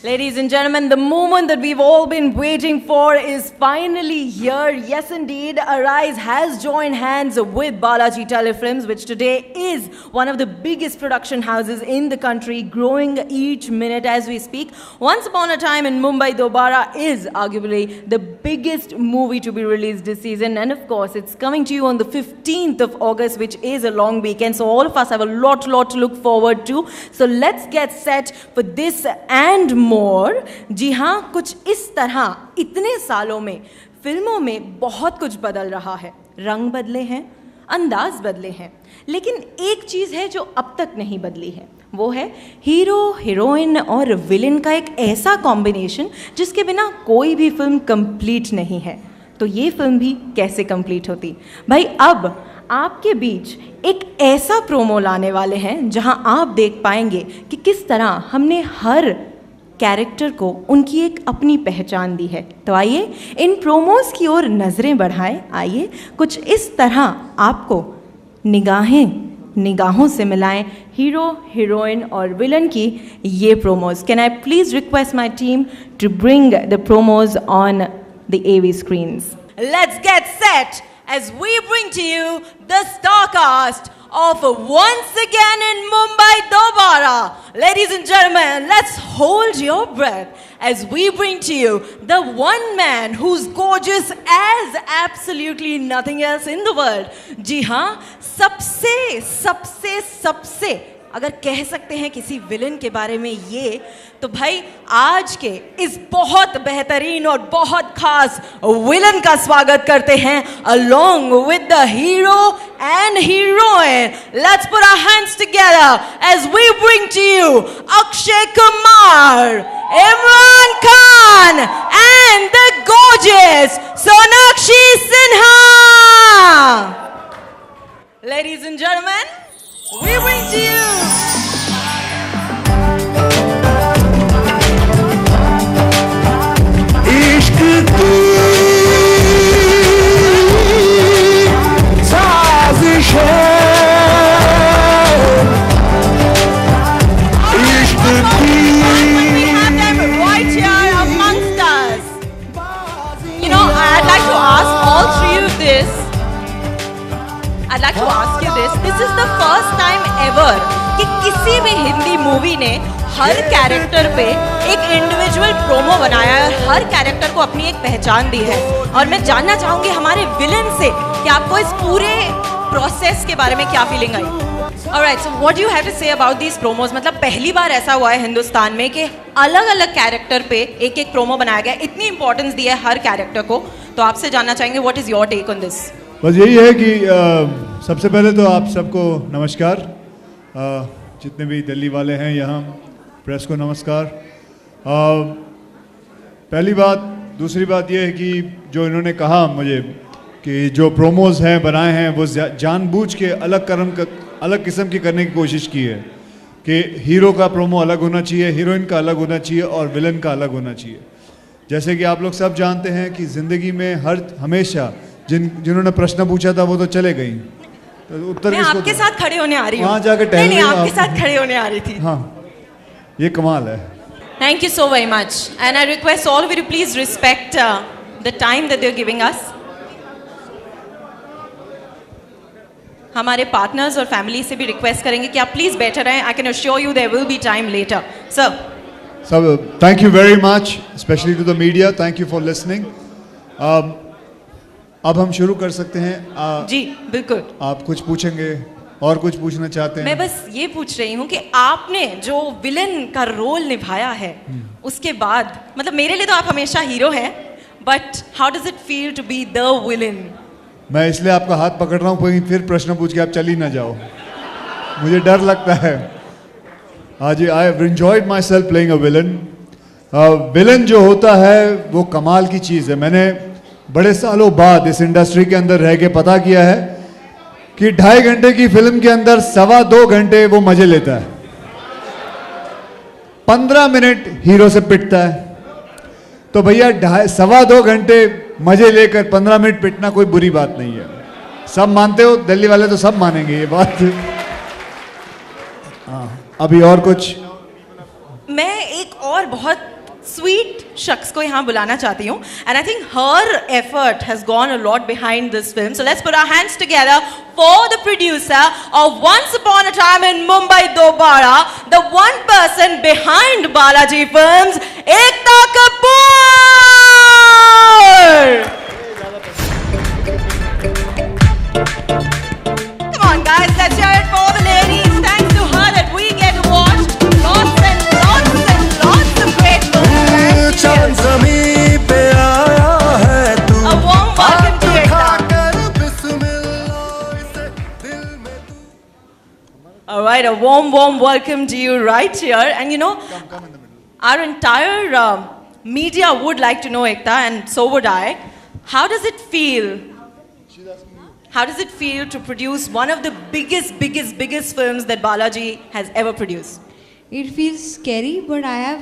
Ladies and gentlemen, the moment that we've all been waiting for is finally here. Yes, indeed, Arise has joined hands with Balaji Telefilms, which today is one of the biggest production houses in the country, growing each minute as we speak. Once Upon a Time in Mumbai Dobara is arguably the biggest movie to be released this season. And of course, it's coming to you on the 15th of August, which is a long weekend. So all of us have a lot to look forward to. So let's get set for this and more. जी हाँ, कुछ इस तरह इतने सालों में फिल्मों में बहुत कुछ बदल रहा है. रंग बदले हैं, अंदाज बदले हैं, लेकिन एक चीज़ है जो अब तक नहीं बदली है. वो है हीरो, हीरोइन और विलेन का एक ऐसा कॉम्बिनेशन जिसके बिना कोई भी फिल्म कंप्लीट नहीं है. तो ये फिल्म भी कैसे कंप्लीट होती भाई. अब आपके बीच एक ऐसा प्रोमो लाने वाले हैं जहां आप देख पाएंगे कि किस तरह हमने हर कैरेक्टर को उनकी एक अपनी पहचान दी है. तो आइए इन प्रोमोज की ओर नज़रें बढ़ाएं. आइए कुछ इस तरह आपको निगाहों से मिलाएं हीरो, हीरोइन और विलन की ये promos. Can I please request my team to bring the promos on the AV screens. Let's get set as we bring to you the star cast of Once Again in Mumbai Dobara. Ladies and gentlemen, let's hold your breath as we bring to you the one man who's gorgeous as absolutely nothing else in the world. जी हाँ, सबसे अगर कह सकते हैं किसी villain के बारे में ये, तो भाई आज के इस बहुत बेहतरीन और बहुत खास विलन का स्वागत करते हैं along with the hero and heroine. Let's put our hands together as we bring to you Akshay Kumar, Imran Khan and the gorgeous Sonakshi Sinha. Ladies and gentlemen, we bring to you इश्क की साजिश है, इश्क की. we have them right here amongst us. You know, I'd like to ask all three of this. I'd like to ask you this. This is the first time ever कि किसी भी Hindi movie ने हर कैरेक्टर पे एक individual promo बनाया है और हर character को अपनी एक पहचान दी है. और मैं जानना चाहूँगी हमारे विलन से कि आपको इस पूरे प्रोसेस के बारे में क्या feeling I. Alright, so what do you have to say about these promos? मतलब पहली बार ऐसा हुआ है हिंदुस्तान में कि अलग अलग कैरेक्टर पे एक एक प्रोमो बनाया गया, इतनी इंपॉर्टेंस दी है हर कैरेक्टर को. तो आपसे जानना चाहेंगे what is your take on this. बस यही है कि सबसे पहले तो आप सबको नमस्कार. जितने भी दिल्ली वाले हैं यहाँ, प्रेस को नमस्कार. पहली बात. दूसरी बात यह है कि जो इन्होंने कहा मुझे कि जो प्रोमोज हैं बनाए हैं वो जानबूझ के अलग किस्म की करने की कोशिश की है कि हीरो का प्रोमो अलग होना चाहिए, हीरोइन का अलग होना चाहिए और विलन का अलग होना चाहिए. जैसे कि आप लोग सब जानते हैं कि ज़िंदगी में हमेशा जिन्होंने प्रश्न पूछा था वो तो चले गई. तो उत्तर मैं आपके साथ खड़े होने आ रही हूँ. वहाँ जाकर टहलने. नहीं, आपके साथ खड़े होने आ रही थी. हाँ, ये कमाल है. Thank you so very much, and I request all of you to please respect the time that they're giving us. हमारे पार्टनर्स और फैमिली से भी रिक्वेस्ट करेंगे कि आप प्लीज बैठे रहें. I can assure you there will be time later. Sir. So thank you very much, especially to the media. Thank you for listening. अब हम शुरू कर सकते हैं. जी बिल्कुल. आप कुछ पूछेंगे और कुछ पूछना चाहते हैं? मैं बस ये पूछ रही हूँ कि आपने जो विलन का रोल निभाया है उसके बाद, मतलब मेरे लिए तो आप हमेशा हीरो हैं, but how does it feel to be the villain? मैं इसलिए आपका हाथ पकड़ रहा हूँ फिर प्रश्न पूछ के आप चली ना जाओ. मुझे डर लगता है. आज I have enjoyed my self playing a villain. Villain जो होता है वो कमाल की चीज़ है. मैंने बड़े सालों बाद इस इंडस्ट्री के अंदर रह के पता किया है कि 2.5 घंटे की फिल्म के अंदर 2.25 घंटे वो मजे लेता है. 15 मिनट हीरो से पिटता है. तो भैया 2.25 घंटे मजे लेकर 15 मिनट पिटना कोई बुरी बात नहीं है. सब मानते हो? दिल्ली वाले तो सब मानेंगे ये बात. हाँ, अभी और कुछ मैं एक और बहुत स्वीट शख्स को यहाँ बुलाना चाहती हूँ, एंड आई थिंक हर effort has gone a lot behind this film. So let's put our hands together for the producer of once upon a time in Mumbai Dobaara, the one person behind Balaji films, Ekta Kapoor. Come on guys, let's hear it for the ladies. Thanks to her that we get to watch lots and lots and lots of great films. चांद ज़मीं पे आया है तू, A warm welcome to Ekta. खाकर बिस्मिल्लाह इसे दिल में तू. All right, a warm welcome to you right here. And you know, our entire media would like to know, Ekta, and so would I. How does it feel? How does it feel to produce one of the biggest films that Balaji has ever produced? It feels scary, but I have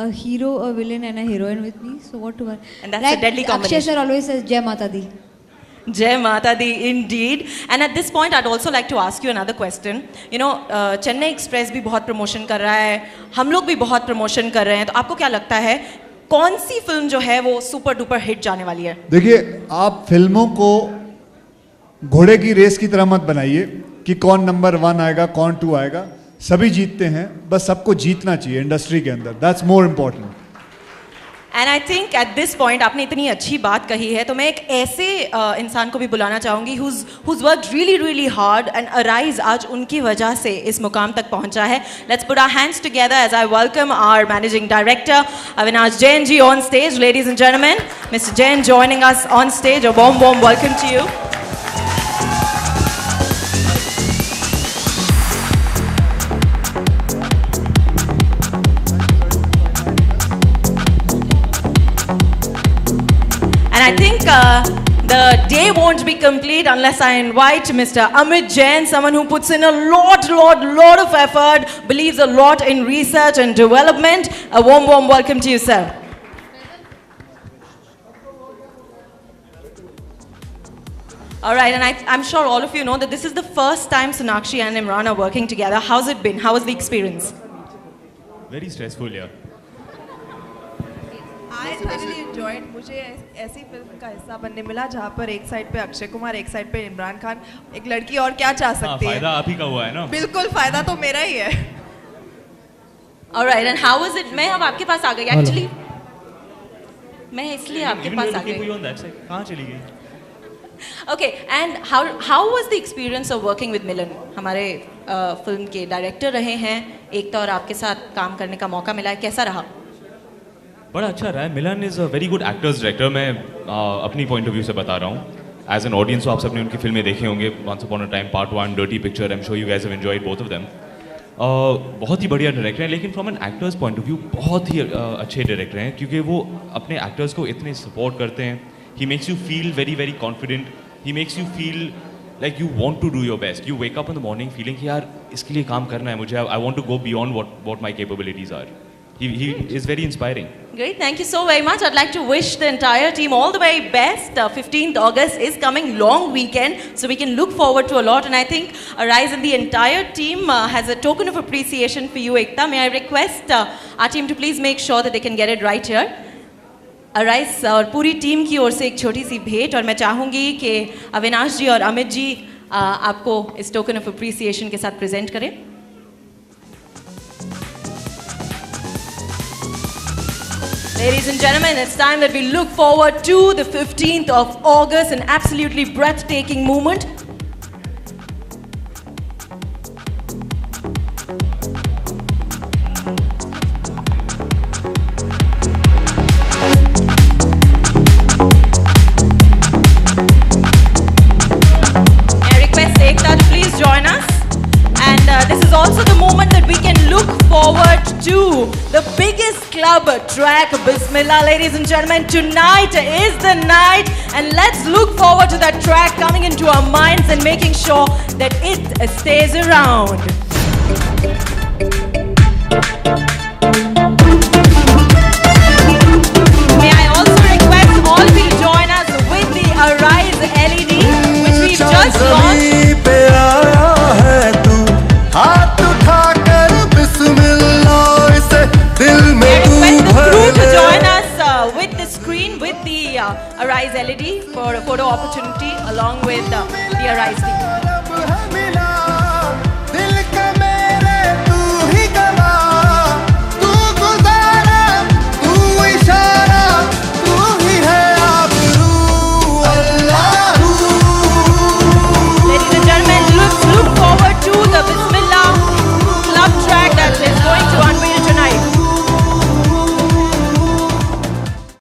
a hero, a villain, and a heroine with me. So what to worry? And that's a deadly combination. Akshay sir always says, "Jai Mata Di." Jai Mata Di, indeed. And at this point, I'd also like to ask you another question. You know, Chennai Express भी बहुत promotion कर रहा है, हम लोग भी बहुत promotion कर रहे हैं. तो आपको क्या लगता है, कौन सी फिल्म जो है वो सुपर डुपर हिट जाने वाली है? देखिए, आप फिल्मों को घोड़े की रेस की तरह मत बनाइए कि कौन नंबर 1 आएगा, कौन 2 आएगा. सभी जीतते हैं, बस सबको जीतना चाहिए इंडस्ट्री के अंदर. That's more important. And I think at this point आपने इतनी अच्छी बात कही है, तो मैं एक ऐसे इंसान को भी बुलाना चाहूँगी who's worked really hard, and Arise आज उनकी वजह से इस मुकाम तक पहुँचा है. Let's put our hands together as I welcome our managing director Avinash Jain ji on stage. Ladies and gentlemen, Mr. Jain joining us on stage. A warm welcome to you. And I think the day won't be complete unless I invite Mr. Amit Jain, someone who puts in a lot of effort, believes a lot in research and development. A warm welcome to you, sir. All right, and I'm sure all of you know that this is the first time Sonakshi and Imran are working together. How's it been? How was the experience? Very stressful, yeah. I really enjoyed. मुझे ऐसी film का हिस्सा बनने मिला जहाँ पर एक side पे अक्षय कुमार, एक साइड पे इमरान खान. एक लड़की और क्या चाह सकती है? फायदा आप ही का हुआ है ना. बिल्कुल फायदा तो मेरा ही है. All right, and how was it? मैं अब आपके पास आ गई actually. मैं इसलिए आपके पास आ गई. कहाँ चली गई? Okay, and how was the experience of working with Milan? हमारे फिल्म के डायरेक्टर रहे हैं, एकता और आपके साथ काम करने का मौका मिला है, कैसा रहा? बड़ा अच्छा रहा है. Milan is a very good actors director. मैं अपनी पॉइंट ऑफ व्यू से बता रहा हूँ. एज एन ऑडियंस तो आप सबने उनकी फिल्में देखे होंगे. Once upon a Time, part 1, Dirty Picture. I am sure you guys have enjoyed both of them. बहुत ही बढ़िया डायरेक्टर हैं, लेकिन from an actor's point of view बहुत ही अच्छे डायरेक्टर हैं, क्योंकि वो अपने एक्टर्स को इतने सपोर्ट करते हैं. He makes you feel very confident. He makes you feel like you want to do your best. You wake up in the morning feeling कि यार इसके लिए काम करना है मुझे. I want to go beyond what my capabilities are. He is very inspiring. Great, thank you so very much. I'd like to wish the entire team all the very best. 15th August is coming, long weekend, so we can look forward to a lot. And I think Arise and the entire team has a token of appreciation for you, Ekta. May I request our team to please make sure that they can get it right here. Arise और पूरी team की ओर से एक छोटी सी भेंट, और मैं चाहूँगी कि अविनाश जी और अमित जी आपको इस टोकन ऑफ अप्रिसिएशन के साथ प्रेजेंट करें. Ladies and gentlemen, it's time that we look forward to the 15th of August, an absolutely breathtaking moment. I request Ekta to please join us. And this is also the moment that we can look forward to the biggest club track, Bismillah. Ladies and gentlemen, tonight is the night, and let's look forward to that track coming into our minds and making sure that it stays around. May I also request all of you to join us with the Arise LED, which we've just launched. पे आया है तू, हाथ उठाकर बिस्मिल्लाह इसे Arise LED for a photo opportunity along with the Arise team. अब है